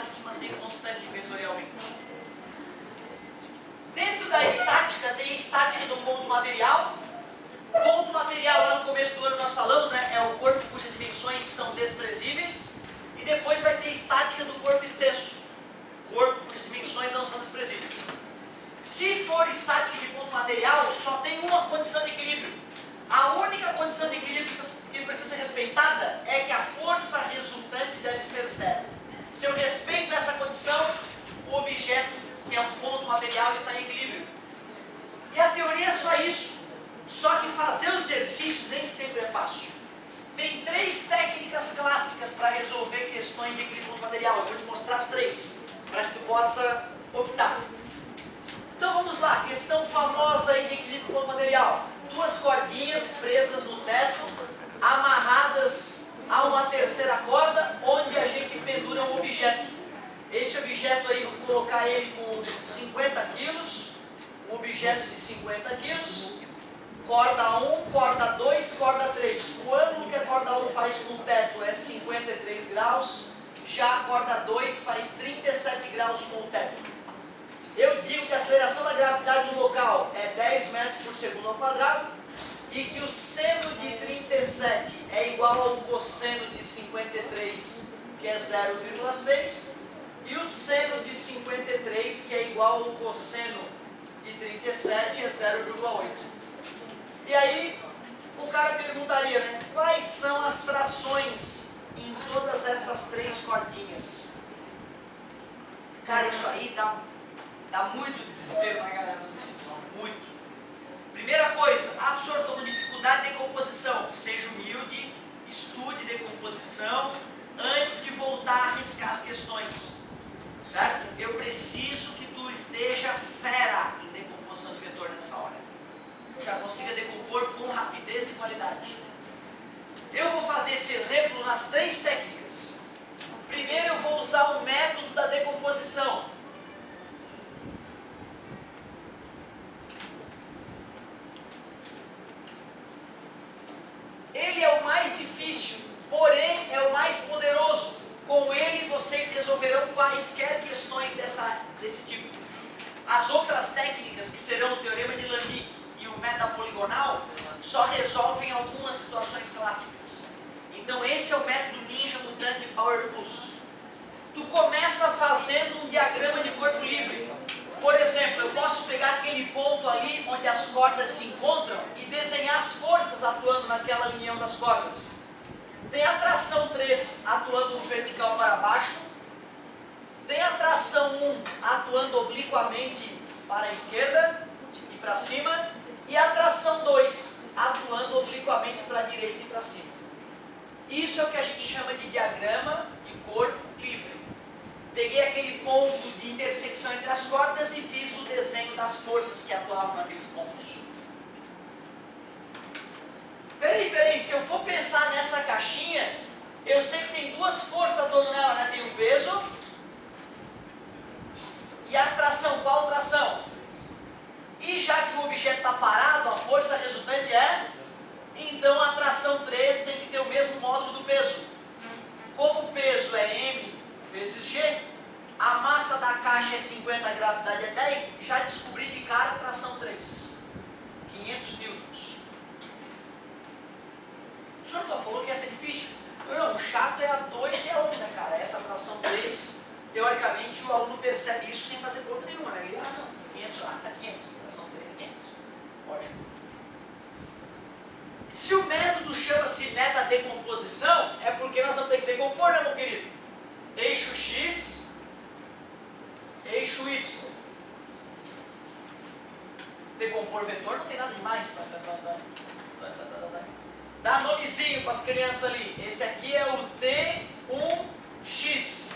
velocidade se mantém constante vetorialmente. Dentro da estática, tem a estática do ponto material. Ponto material, lá no começo do ano nós falamos, né, é o corpo cujas dimensões são desprezíveis. E depois vai ter a estática do corpo extenso. Corpo cujas dimensões não são desprezíveis. Se for estática de ponto material, só tem uma condição de equilíbrio. A única condição de equilíbrio que precisa ser respeitada é que a força resultante deve ser zero. Se eu respeito essa condição, o objeto, que é um ponto material, está em equilíbrio. E a teoria é só isso. Só que fazer os exercícios nem sempre é fácil. Tem 3 técnicas clássicas para resolver questões de equilíbrio ponto material. Eu vou te mostrar as 3, para que tu possa optar. Então vamos lá, questão famosa aí de equilíbrio ponto material. 2 cordinhas presas no teto, amarradas a uma terceira corda, onde a gente pendura um objeto. Esse objeto aí, vou colocar ele com 50 quilos, um objeto de 50 quilos, corda 1, corda 2, corda 3. O ângulo que a corda 1 faz com o teto é 53 graus, já a corda 2 faz 37 graus com o teto. Eu digo que a aceleração da gravidade no local é 10 metros por segundo ao quadrado e que o seno de 37 é igual ao cosseno de 53, que é 0,6, e o seno de 53, que é igual ao cosseno de 37, é 0,8. E aí, o cara perguntaria, né, quais são as trações em todas essas 3 cordinhas? Cara, isso aí dá muito desespero na galera do vestibular, muito. Primeira coisa, absorto uma dificuldade de decomposição. Seja humilde, estude decomposição antes de voltar a arriscar as questões. Certo? Eu preciso que tu esteja fera em decomposição de vetor nessa hora. Já consiga decompor com rapidez e qualidade. Eu vou fazer esse exemplo nas 3 técnicas. Primeiro eu vou usar o método da decomposição. Ele é o mais difícil, porém é o mais poderoso. Com ele vocês resolverão quaisquer questões desse tipo. As outras técnicas, que serão o teorema de Lamy e o metapoligonal, só resolvem algumas situações clássicas. Então esse é o método Ninja Mutante Power Plus. Tu começa fazendo um diagrama de corpo livre. Por exemplo, eu posso pegar aquele ponto ali onde as cordas se encontram e desenhar as forças atuando naquela união das cordas. Tem a tração 3 atuando vertical para baixo. Tem a tração 1 atuando obliquamente para a esquerda e para cima. E a tração 2 atuando obliquamente para a direita e para cima. Isso é o que a gente chama de diagrama de corpo livre. Peguei aquele ponto de intersecção entre as cordas e fiz o desenho das forças que atuavam naqueles pontos. Peraí, se eu for pensar nessa caixinha, eu sei que tem 2 forças atuando nela, né? Tem o peso e a tração. Qual tração? E já que o objeto está parado, a força resultante é? Então a tração 3 tem que ter o mesmo módulo do peso. Como o peso é M vezes G, a massa da caixa é 50, a gravidade é 10, já descobri de cara a tração 3. 500 newtons. O senhor falou que ia ser difícil? Não, o chato é a 2 e a 1, né, cara? Essa tração 3, teoricamente o aluno percebe isso sem fazer conta nenhuma, né? Ele, não, 500, tá 500, tração 3 é 500. Lógico. Se o método chama-se metadecomposição, é porque nós vamos ter que decompor, né, meu querido? Eixo X, eixo Y. Decompor vetor não tem nada demais. Dá nomezinho para as crianças ali. Esse aqui é o T1X.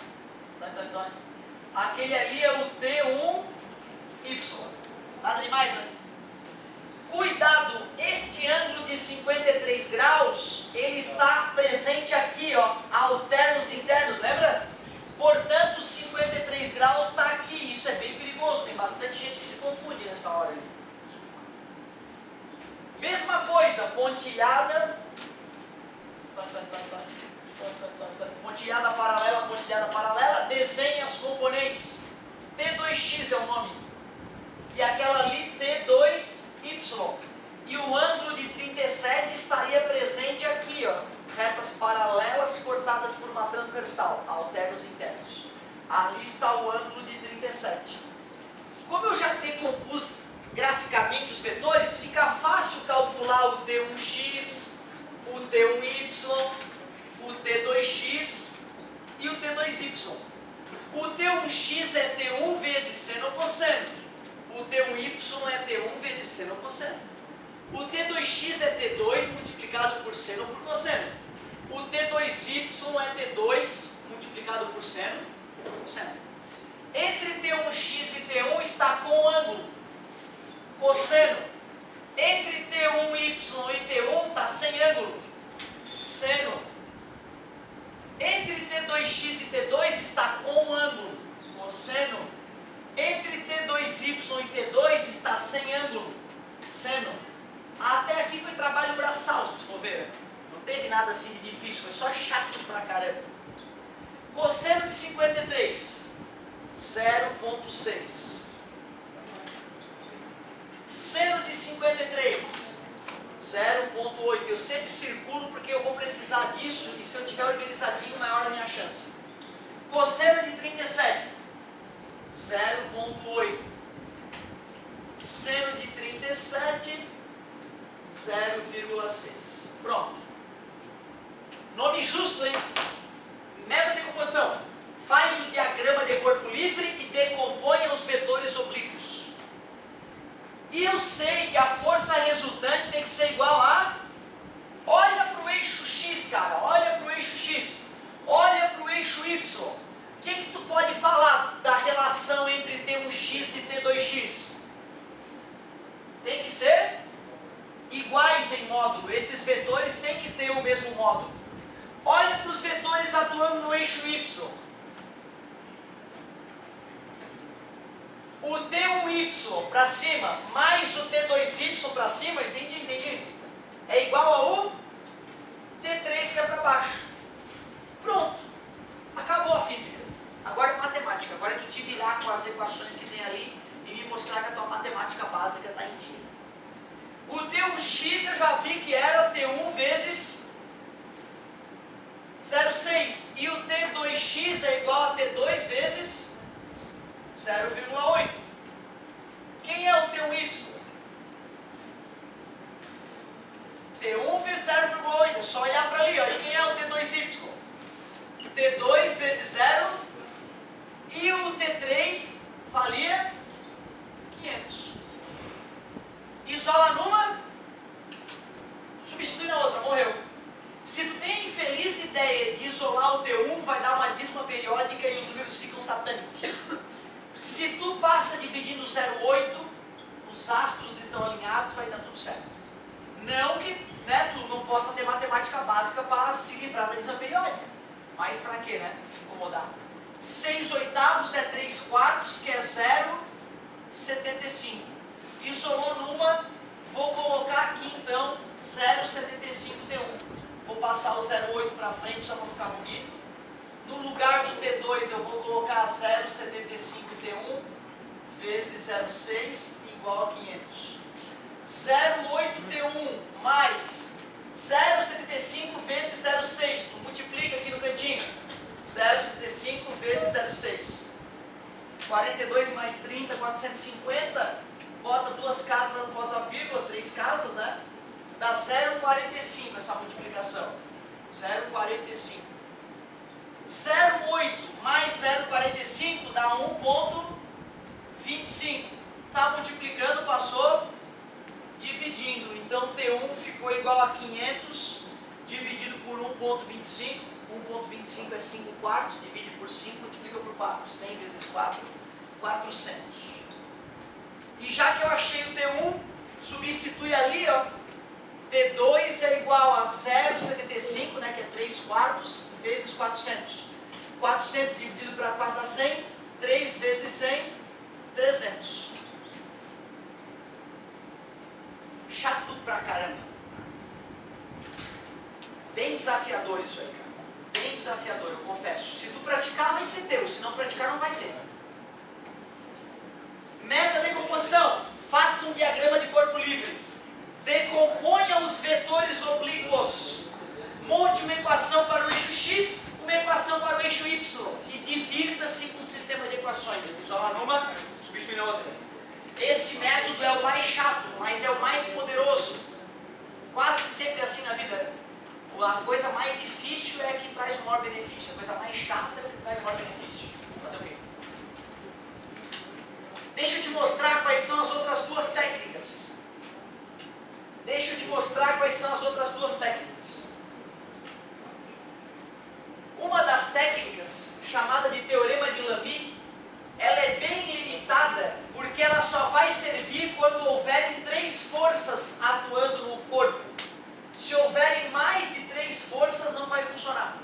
Aquele ali é o T1Y. Nada demais, né? Cuidado, este ângulo de 53 graus, ele está presente aqui, ó, alternos internos, lembra? Portanto, 53 graus está aqui. Isso é bem perigoso, tem bastante gente que se confunde nessa hora ali. Mesma coisa, pontilhada, pontilhada paralela, desenhe as componentes. T2x é o nome. E aquela ali, T2y. E o ângulo de 37 estaria presente aqui, ó. Retas paralelas cortadas por uma transversal, alternos internos. Ali está o ângulo de 37. Como eu já decompus graficamente os vetores, fica fácil calcular o T1x, o T1y, o T2x e o T2y. O T1x é T1 vezes seno cosseno. O T1y é T1 vezes seno cosseno. O T2x é T2 multiplicado por seno por cosseno. O T2y é T2 multiplicado por seno por cosseno. Entre T1x e T1 está com ângulo cosseno. Entre T1y e T1 está sem ângulo seno. Entre T2x e T2 está com ângulo cosseno. Entre T2y e T2 está sem ângulo seno. Até aqui foi trabalho braçal, se for ver. Não teve nada assim de difícil, foi só chato pra caramba. Cosseno de 53, 0,6. Seno de 53, 0,8. Eu sempre circulo porque eu vou precisar disso e se eu tiver organizadinho, maior a minha chance. Cosseno de 37, 0,8. Seno de 37, 0,6. Pronto. Nome justo, hein? Método de decomposição. Faz o diagrama de corpo livre e decomponha os vetores oblíquos. E eu sei que a força resultante tem que ser igual a... Olha para o eixo X, cara. Olha para o eixo X. Olha para o eixo Y. O que tu pode falar da relação entre T1x e T2x? Tem que ser iguais em módulo. Esses vetores têm que ter o mesmo módulo. Olha para os vetores atuando no eixo Y. O T1y para cima mais o T2y para cima, entendi. É igual ao T3 que é para baixo. Pronto. Acabou a física. Agora é matemática. Agora é tu te virar com as equações que tem ali e me mostrar que a tua matemática básica está em dia. O T1x eu já vi que era T1 vezes 0,6. E o T2x é igual a T2 vezes 0,8. Quem é o T1y? T1 vezes 0,8. É só olhar para ali. Ó. E quem é o T2y? T2 vezes 0. E o T3 valia 500. Isola numa, substitui na outra, morreu. Se tu tem a infeliz ideia de isolar o T1, vai dar uma dízima periódica e os números ficam satânicos. Se tu passa dividindo 0,8, os astros estão alinhados, vai dar tudo certo. Não que tu não possa ter matemática básica para se livrar da dízima periódica. Mas para quê, né? Se incomodar. 6 oitavos é 3 quartos, que é 0,75. Isolou numa, vou colocar aqui então 0,75 T1. Vou passar o 0,8 para frente só para ficar bonito. No lugar do T2 eu vou colocar 0,75 T1 vezes 0,6 igual a 500. 0,8 T1 mais 0,75 vezes 0,6. Tu multiplica aqui no cantinho. 0,75 vezes 0,6. 42 mais 30, 450. Bota duas casas após a vírgula, 3 casas, né? Dá 0,45 essa multiplicação. 0,45. 0,8 mais 0,45 dá 1,25. Está multiplicando, passou dividindo. Então T1 ficou igual a 500 dividido por 1,25. 1,25 é 5 quartos, divide por 5, multiplica por 4. 100 vezes 4, 400. E já que eu achei o T1, substitui ali, ó. T2 é igual a 0,75, né, que é 3 quartos, vezes 400. 400 dividido para 4 dá 100. 3 vezes 100, 300. Chato pra caramba. Bem desafiador isso aí, cara. desafiador, eu confesso. Se tu praticar, vai ser teu. Se não praticar, não vai ser. Meta decomposição. Faça um diagrama de corpo livre. Decomponha os vetores oblíquos. Monte uma equação para o eixo X, uma equação para o eixo Y. E divirta-se com o sistema de equações. Isolar numa, substituir na outra. Esse método é o mais chato, mas é o mais poderoso. Quase sempre assim na vida. A coisa mais difícil é a que traz o maior benefício. A coisa mais chata é a que traz o maior benefício. Fazer o quê? Deixa eu te mostrar quais são as outras duas técnicas. Deixa eu te mostrar quais são as outras duas técnicas. Uma das técnicas, chamada de Teorema de Lamy, ela é bem limitada, porque ela só vai servir quando houverem 3 forças atuando no corpo. Se houverem mais de 3 forças, não vai funcionar.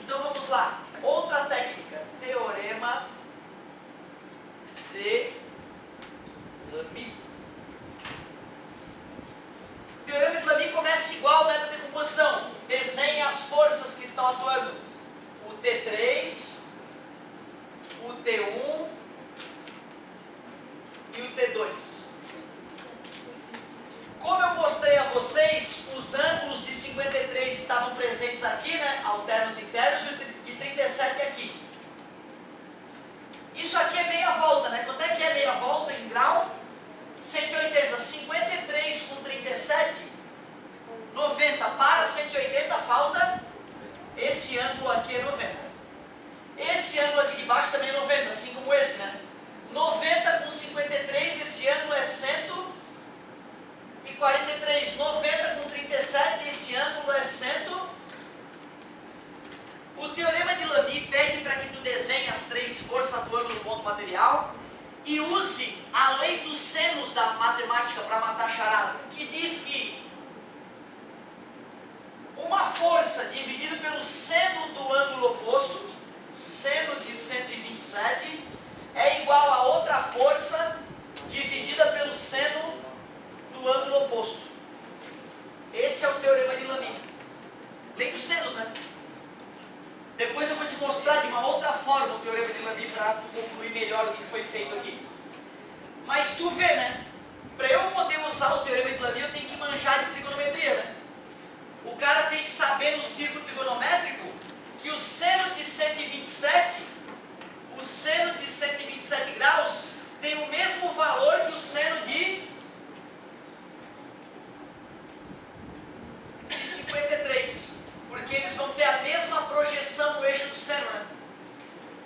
Então vamos lá. Outra técnica, Teorema de Lamy. O Teorema de Lamy começa igual ao método de decomposição. Desenhe as forças que estão atuando. O T3, o T1 e o T2. Como eu mostrei a vocês, os ângulos de 53 estavam presentes aqui, né? Alternos internos, e o de 37 aqui. Isso aqui é meia volta, né? Quanto é que é meia volta em grau? 180. 53 com 37, 90. Para 180 falta esse ângulo aqui é 90. Esse ângulo aqui de baixo também é 90, assim como esse, né? 90 com 53, esse ângulo é 143. 90 com 37, esse ângulo é 100. O Teorema de Lamy pede para que tu desenhe as 3 forças atuando no ponto material e use a lei dos senos da matemática para matar a charada, que diz que uma força dividida pelo seno do ângulo oposto, seno de 127, é igual a outra força dividida pelo seno do ângulo oposto. Esse é o Teorema de Lamy. Lei dos senos, né? Depois eu vou te mostrar de uma outra forma o Teorema de Lamy para tu concluir melhor o que foi feito aqui. Mas tu vê, né? Para eu poder usar o Teorema de Lamy, eu tenho que manjar de trigonometria, né? O cara tem que saber no círculo trigonométrico que o seno de 127, o seno de 127 graus, tem o mesmo valor que o seno de 53. Porque eles vão ter a mesma projeção no eixo do seno, né?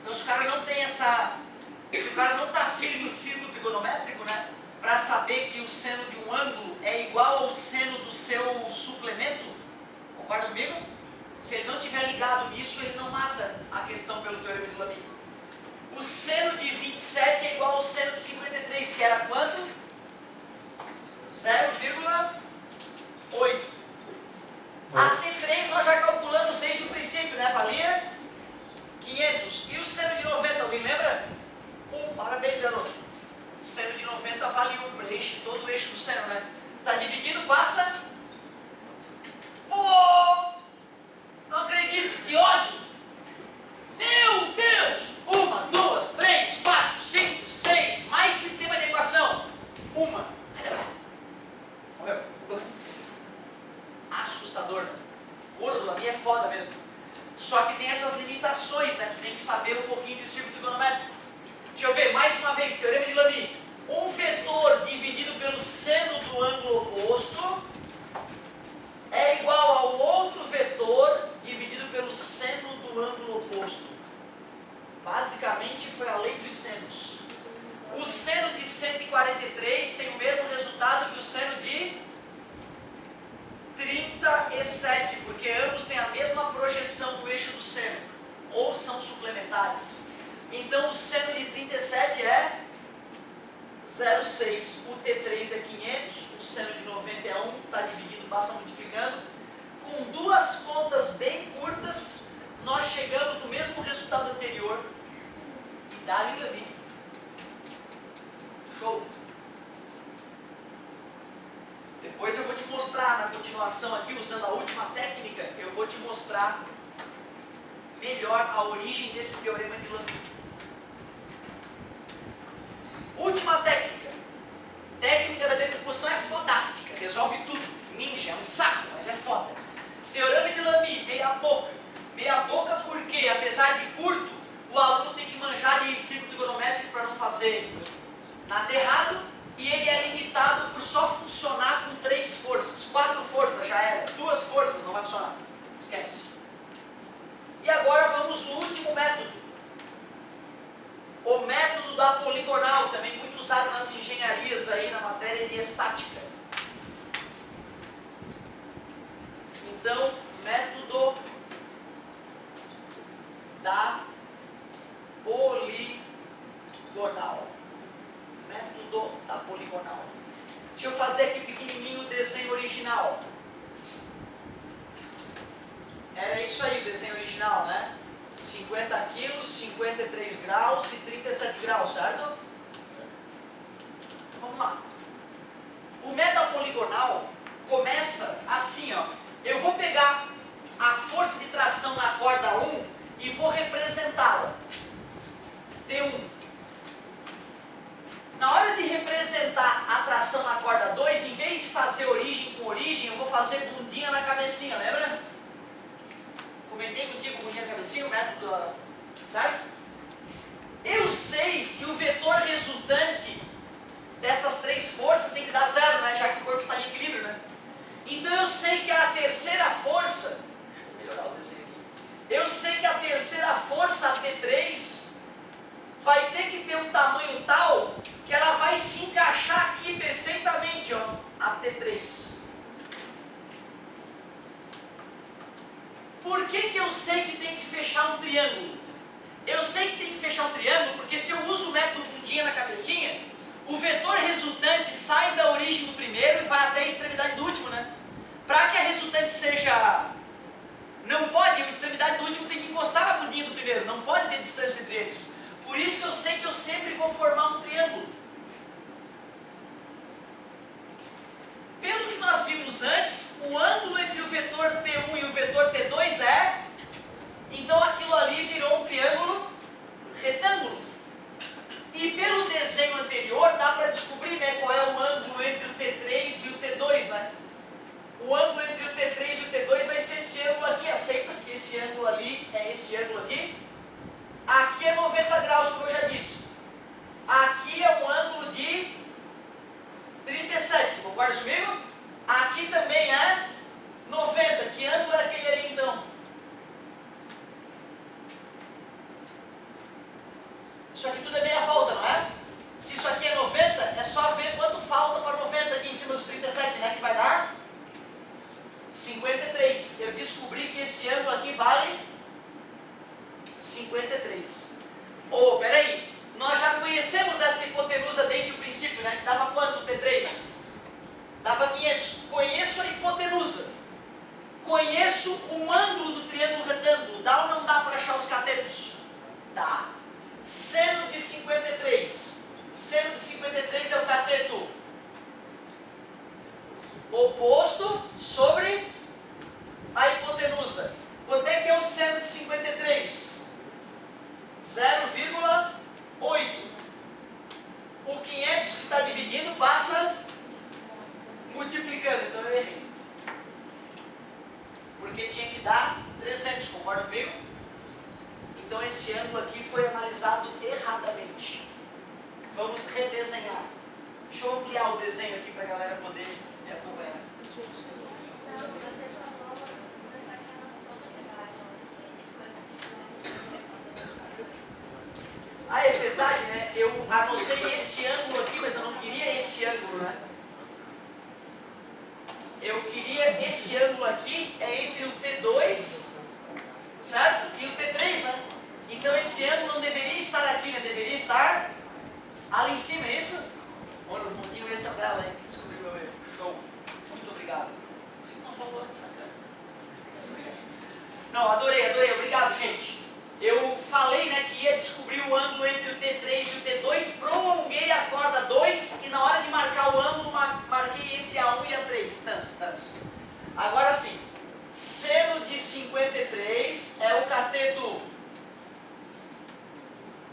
Então se o cara não tem essa... Se o cara não está firme no círculo trigonométrico, né? Para saber que o seno de um ângulo é igual ao seno do seu suplemento, concorda comigo? Se ele não estiver ligado nisso, ele não mata a questão pelo Teorema de Lamy. O seno de 27 é igual ao seno de 53, que era quanto? 0,8. A T3 nós já calculamos desde o princípio, né? Valia 500. E o seno de 90, alguém lembra? 1. Parabéns, garoto. Seno de 90 vale 1. Preenche todo o eixo do seno, né? Está dividindo, passa. Pô! Não acredito, que ódio! Meu Deus! 1, 2, 3, 4, 5, 6. Mais sistema de equação. 1. Assustador, né? Porra, o Lamy é foda mesmo. Só que tem essas limitações, né? Tu tem que saber um pouquinho de círculo trigonométrico. Deixa eu ver, mais uma vez, Teorema de Lamy. Um vetor dividido pelo seno do ângulo oposto é igual ao outro vetor dividido pelo seno do ângulo oposto. Basicamente foi a lei dos senos. O seno de 143 tem o mesmo resultado que o seno de 37, porque ambos têm a mesma projeção do eixo do seno, ou são suplementares. Então o seno de 37 é 0,6, o T3 é 500, o seno de 90 é 1, está dividido, passa multiplicando. Com duas contas bem curtas, nós chegamos no mesmo resultado anterior e dá-lhe Lamy. Show! Depois eu vou te mostrar na continuação aqui, usando a última técnica, eu vou te mostrar melhor a origem desse teorema de Lamy. Última técnica. Técnica da decomposição é fodástica, resolve tudo. Ninja, é um saco, mas é foda. Teorema de Lamy, meia boca. Meia boca porque, apesar de curto, o aluno tem que manjar de círculo trigonométrico para não fazer nada errado, e ele é limitado por só funcionar com 3 forças. 4 forças já era, 2 forças não vai funcionar. Esquece. E agora vamos ao último método. O método da poligonal, também muito usado nas engenharias aí na matéria de estática. Então, método da poligonal. Método da poligonal. Deixa eu fazer aqui pequenininho o desenho original. Era isso aí o desenho original, né? 50 quilos, 53 graus e 37 graus, certo? Vamos lá. O método poligonal começa assim, ó. Eu vou pegar a força de tração na corda 1 e vou representá-la. T1. Na hora de representar a tração na corda 2, em vez de fazer origem com origem, eu vou fazer bundinha na cabecinha, lembra? Comentei contigo bundinha na cabecinha, o método, certo? Eu sei que o vetor resultante dessas 3 forças tem que dar 0, né? Já que o corpo está em equilíbrio, né? Então eu sei que a terceira força, deixa eu melhorar o desenho aqui. Eu sei que a terceira força, a T3, vai ter que ter um tamanho tal que ela vai se encaixar aqui perfeitamente, ó, a T3. Por que eu sei que tem que fechar um triângulo? Eu sei que tem que fechar um triângulo porque se eu uso o método bundinha na cabecinha, o vetor resultante sai da origem do primeiro e vai até a extremidade do último, né? Para que a resultante seja... Não pode, a extremidade do último tem que encostar na bundinha do primeiro, não pode ter distância entre eles. Por isso que eu sei que eu sempre vou formar um triângulo. Pelo que nós vimos antes, o ângulo entre o vetor T1 e o vetor T2 é... Então aquilo ali virou um triângulo retângulo. E pelo desenho anterior dá para descobrir, né, qual é o ângulo entre o T3 e o T2, né? O ângulo entre o T3 e o T2 vai ser esse ângulo aqui. Aceitas que esse ângulo ali é esse ângulo aqui? Aqui é 90 graus, como eu já disse. Aqui é um ângulo de 37, concorda comigo? Aqui também é 90. Que ângulo era aquele ali então? Isso aqui tudo é meia volta, não é? Se isso aqui é 90, é só ver quanto falta para 90 aqui em cima do 37, né? Que vai dar 53. Eu descobri que esse ângulo aqui vale 53. Oh, peraí. Nós já conhecemos essa hipotenusa desde o princípio, né? Que dava quanto o T3? Dava 500. Conheço a hipotenusa. Conheço um ângulo do triângulo retângulo. Dá ou não dá para achar os catetos? Dá. Seno de 53. Seno de 53 é o cateto oposto sobre a hipotenusa. Quanto é que é o seno de 53? 0,8. O 500 que está dividindo passa multiplicando. Então eu errei. Porque tinha que dar 300, concorda comigo? Então esse ângulo aqui foi analisado erradamente. Vamos redesenhar. Deixa eu ampliar o desenho aqui para a galera poder me acompanhar. Ah, é verdade, né? Eu anotei esse ângulo aqui, mas eu não queria esse ângulo, né? Eu queria esse ângulo aqui, é entre o T2, certo? E o T3, né? Então esse ângulo não deveria estar aqui, né? Deveria estar ali em cima, é isso? Olha, um pontinho extra dela, hein? Descobri meu erro. Show. Muito obrigado. Por que não falou antes, sacana? Não, adorei. Obrigado, gente. Eu falei, né, que ia descobrir o ângulo entre o T3 e o T2, prolonguei a corda 2 e na hora de marcar o ângulo, marquei entre a 1 e a 3. Agora sim, seno de 53 é o cateto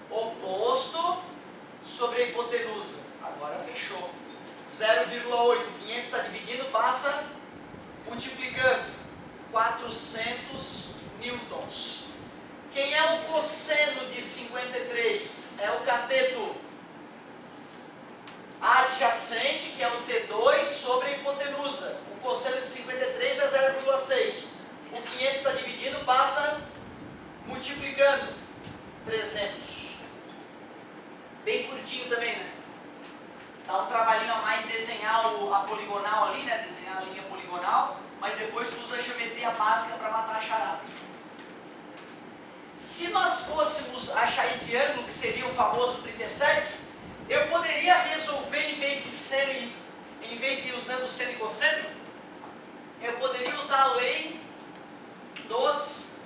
oposto sobre a hipotenusa. Agora fechou. 0,8. 500 está dividindo, passa multiplicando. 400 newtons. Quem é o cosseno de 53? É o cateto adjacente, que é o T2, sobre a hipotenusa. O cosseno de 53 é 0,6. O 500 está dividindo, passa multiplicando. 300. Bem curtinho também, né? Dá um trabalhinho a mais desenhar a poligonal ali, né? Desenhar a linha poligonal, mas depois tu usa a geometria básica para matar a charada. Se nós fôssemos achar esse ângulo, que seria o famoso 37, eu poderia resolver, em vez de ir usando seno e cosseno, eu poderia usar a lei dos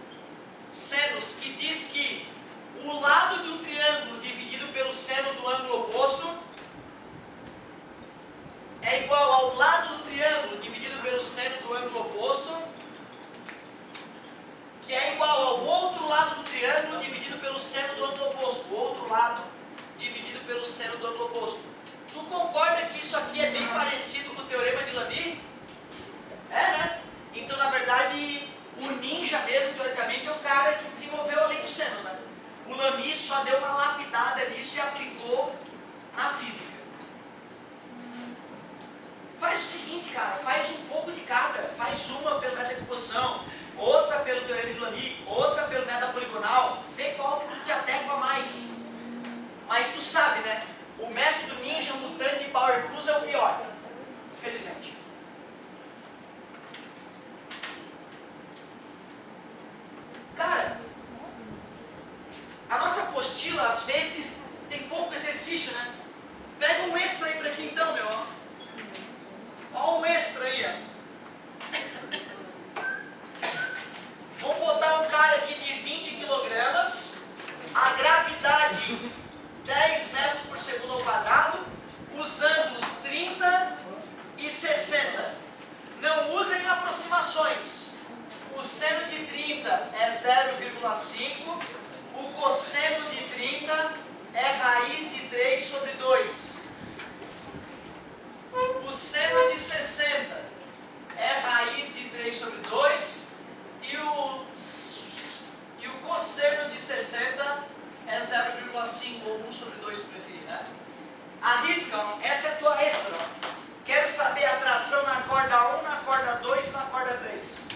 senos, que diz que o lado de um triângulo dividido pelo seno do ângulo oposto é igual ao lado do triângulo dividido pelo seno do ângulo oposto, que é igual ao outro lado do triângulo dividido pelo seno do ângulo oposto. O outro lado dividido pelo seno do ângulo oposto. Tu concorda que isso aqui é bem parecido com o teorema de Lamy? É, né? Então, na verdade, o ninja mesmo, teoricamente, é o cara que desenvolveu a lei dos senos, né? O Lamy só deu uma lapidada nisso e aplicou na física. Faz o seguinte, cara, faz um pouco de cada. Faz uma pelo método de decomposição, outra pelo teorema de Lamy, outra pelo método poligonal. Vê qual que te adequa mais. Mas tu sabe, né? O método Ninja, Mutante e Power Plus é o pior. Infelizmente. Cara, a nossa apostila, às vezes, tem pouco exercício, né? Pega um extra aí pra ti então, meu. Olha um extra aí, ó. Vamos botar um cara aqui de 20 kg, a gravidade 10 metros por segundo ao quadrado, os ângulos 30 e 60. Não usem aproximações. O seno de 30 é 0,5, o cosseno de 30 é raiz de 3 sobre 2. O seno de 60 é raiz de 3 sobre 2 e o cosseno de 60 é 0,5 ou 1 sobre 2 se preferir, né? Arrisca, essa é a tua extra. Quero saber a tração na corda 1, na corda 2 e na corda 3.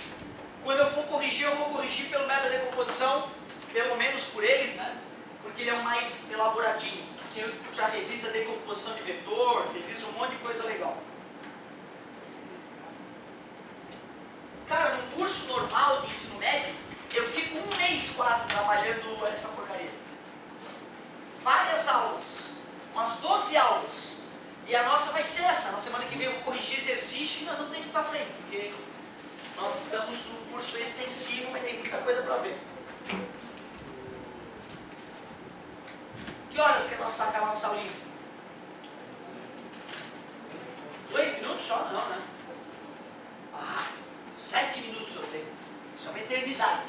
Quando eu for corrigir, eu vou corrigir pelo método de decomposição, pelo menos por ele, né? Porque ele é o mais elaboradinho. Assim eu já reviso a decomposição de vetor, reviso um monte de coisa legal. Cara, num curso normal de ensino médio, eu fico um mês quase trabalhando essa porcaria. Várias aulas, umas 12 aulas. E a nossa vai ser essa. Na semana que vem eu vou corrigir exercício e nós vamos ter que ir para frente, porque nós estamos num curso extensivo, mas tem muita coisa para ver. Que horas que nós acabar a nossa aulinha? 2 minutos só? Não, né? 7 minutos eu tenho. Isso é uma eternidade.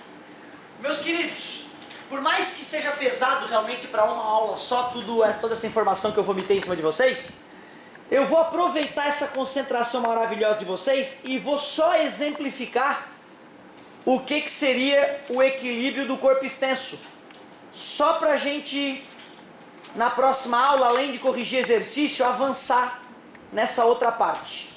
Meus queridos, por mais que seja pesado realmente para uma aula só toda essa informação que eu vomitei em cima de vocês, eu vou aproveitar essa concentração maravilhosa de vocês e vou só exemplificar o que seria o equilíbrio do corpo extenso. Só para a gente, na próxima aula, além de corrigir exercício, avançar nessa outra parte.